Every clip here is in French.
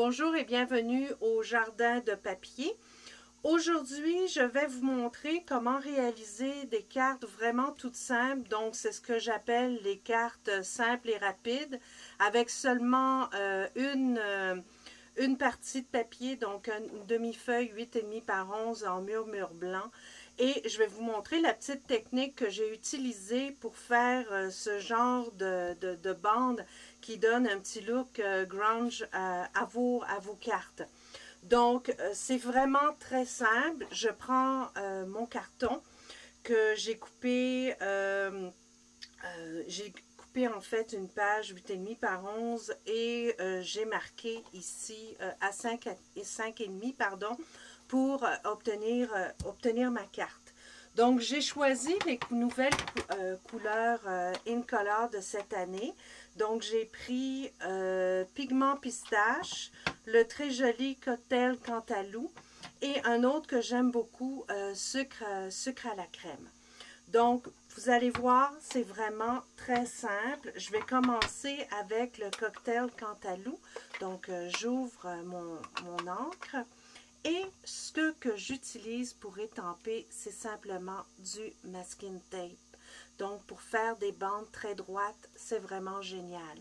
Bonjour et bienvenue au jardin de papier. Aujourd'hui, je vais vous montrer comment réaliser des cartes vraiment toutes simples. Donc, c'est ce que j'appelle les cartes simples et rapides avec seulement une partie de papier, donc une demi-feuille 8,5 par 11 en murmure blanc. Et je vais vous montrer la petite technique que j'ai utilisée pour faire ce genre de bande qui donne un petit look grunge à vos cartes. Donc, c'est vraiment très simple. Je prends mon carton que j'ai coupé, en fait une page 8,5 par 11 et j'ai marqué ici à 5,5 pardon, pour obtenir ma carte. Donc, j'ai choisi les nouvelles couleurs Incolor de cette année. Donc, j'ai pris Pigment Pistache, le très joli Cocktail Cantalou et un autre que j'aime beaucoup, sucre à la crème. Donc, vous allez voir, c'est vraiment très simple. Je vais commencer avec le Cocktail Cantalou. Donc, j'ouvre mon encre. Et ce que j'utilise pour étamper, c'est simplement du masking tape. Donc, pour faire des bandes très droites, c'est vraiment génial.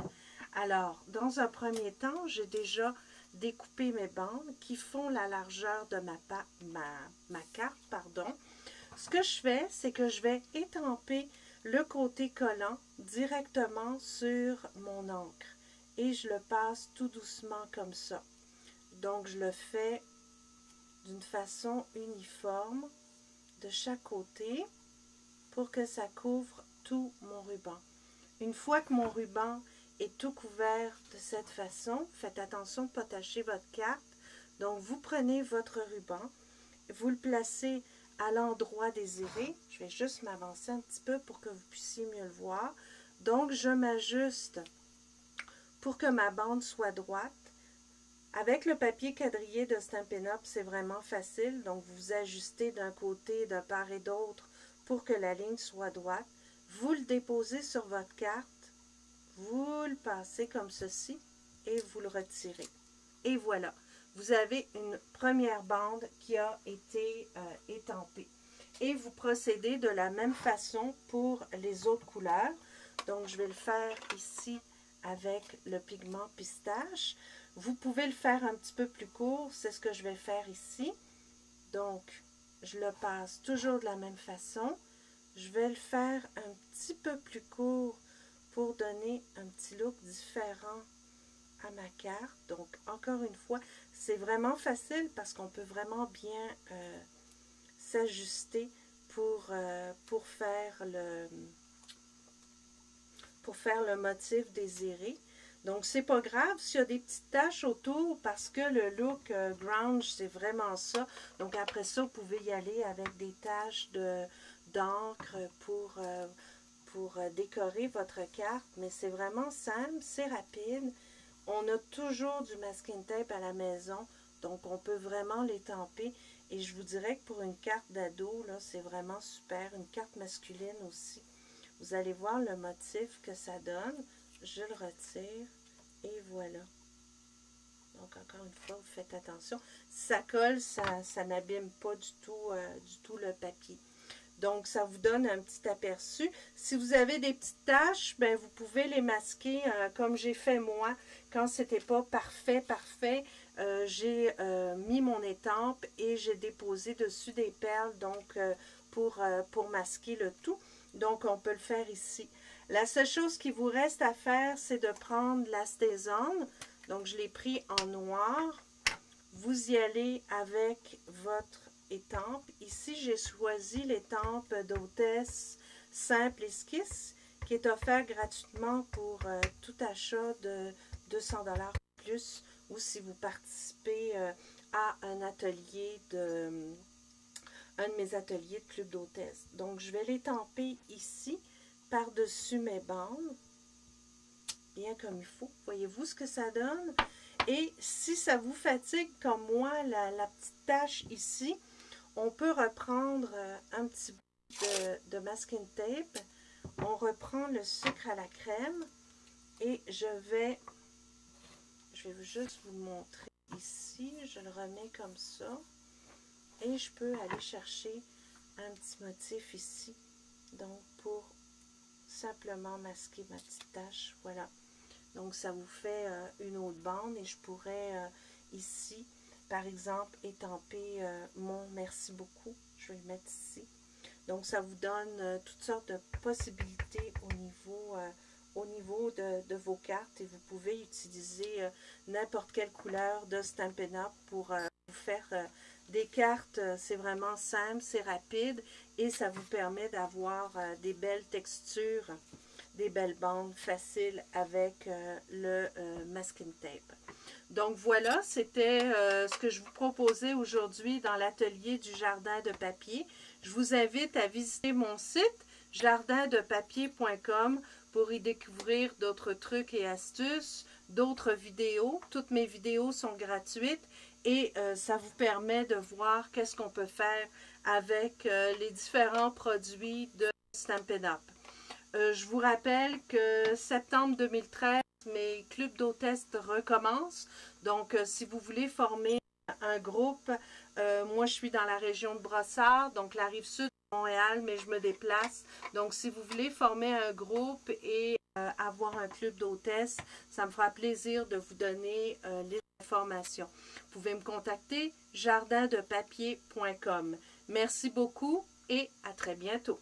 Alors, dans un premier temps, j'ai déjà découpé mes bandes qui font la largeur de ma carte. Ce que je fais, c'est que je vais étamper le côté collant directement sur mon encre. Et je le passe tout doucement comme ça. Donc, je le fais d'une façon uniforme de chaque côté pour que ça couvre tout mon ruban. Une fois que mon ruban est tout couvert de cette façon, faites attention de ne pas tacher votre carte. Donc, vous prenez votre ruban, vous le placez à l'endroit désiré. Je vais juste m'avancer un petit peu pour que vous puissiez mieux le voir. Donc, je m'ajuste pour que ma bande soit droite. Avec le papier quadrillé de Stampin' Up, c'est vraiment facile. Donc, vous ajustez d'un côté, d'un part et d'autre pour que la ligne soit droite. Vous le déposez sur votre carte. Vous le passez comme ceci et vous le retirez. Et voilà, vous avez une première bande qui a été étampée. Et vous procédez de la même façon pour les autres couleurs. Donc, je vais le faire ici avec le pigment pistache. Vous pouvez le faire un petit peu plus court, c'est ce que je vais faire ici. Donc, je le passe toujours de la même façon. Je vais le faire un petit peu plus court pour donner un petit look différent à ma carte. Donc, encore une fois, c'est vraiment facile parce qu'on peut vraiment bien s'ajuster pour faire le motif désiré. Donc, c'est pas grave s'il y a des petites taches autour parce que le look grunge, c'est vraiment ça. Donc, après ça, vous pouvez y aller avec des taches d'encre pour décorer votre carte. Mais c'est vraiment simple, c'est rapide. On a toujours du masking tape à la maison. Donc, on peut vraiment l'étamper. Et je vous dirais que pour une carte d'ado, là, c'est vraiment super. Une carte masculine aussi. Vous allez voir le motif que ça donne. Je le retire et voilà. Donc, encore une fois, vous faites attention. Si ça colle, ça n'abîme pas du tout le papier. Donc, ça vous donne un petit aperçu. Si vous avez des petites taches, ben, vous pouvez les masquer comme j'ai fait moi. Quand c'était pas parfait, j'ai mis mon étampe et j'ai déposé dessus des perles donc pour masquer le tout. Donc, on peut le faire ici. La seule chose qui vous reste à faire, c'est de prendre la Stazone. Donc, je l'ai pris en noir. Vous y allez avec votre étampe. Ici, j'ai choisi l'étampe d'hôtesse Simple Esquisse qui est offert gratuitement pour tout achat de 200 $ plus ou si vous participez à un atelier un de mes ateliers de club d'hôtesse. Donc, je vais l'étamper ici par-dessus mes bandes, bien comme il faut. Voyez-vous ce que ça donne? Et si ça vous fatigue comme moi, la petite tache ici, on peut reprendre un petit bout de masking tape. On reprend le sucre à la crème et je vais je vais juste vous le montrer ici. Je le remets comme ça. Et je peux aller chercher un petit motif ici. Donc, pour simplement masquer ma petite tache. Voilà. Donc, ça vous fait une autre bande. Et je pourrais ici, par exemple, étamper mon merci beaucoup. Je vais le mettre ici. Donc, ça vous donne toutes sortes de possibilités au niveau de vos cartes. Et vous pouvez utiliser n'importe quelle couleur de Stampin' Up pour vous faire des cartes. C'est vraiment simple, c'est rapide et ça vous permet d'avoir des belles textures, des belles bandes faciles avec le masking tape. Donc voilà, c'était ce que je vous proposais aujourd'hui dans l'atelier du jardin de papier. Je vous invite à visiter mon site jardindepapier.com pour y découvrir d'autres trucs et astuces, d'autres vidéos. Toutes mes vidéos sont gratuites et ça vous permet de voir qu'est-ce qu'on peut faire avec les différents produits de Stampin' Up. Je vous rappelle que septembre 2013, mes clubs d'hôtesses recommencent. Donc, si vous voulez former un groupe, moi je suis dans la région de Brossard, donc la rive sud de Montréal, mais je me déplace. Donc, si vous voulez former un groupe et avoir un club d'hôtesses, ça me fera plaisir de vous donner les informations. Vous pouvez me contacter jardindepapier.com. Merci beaucoup et à très bientôt.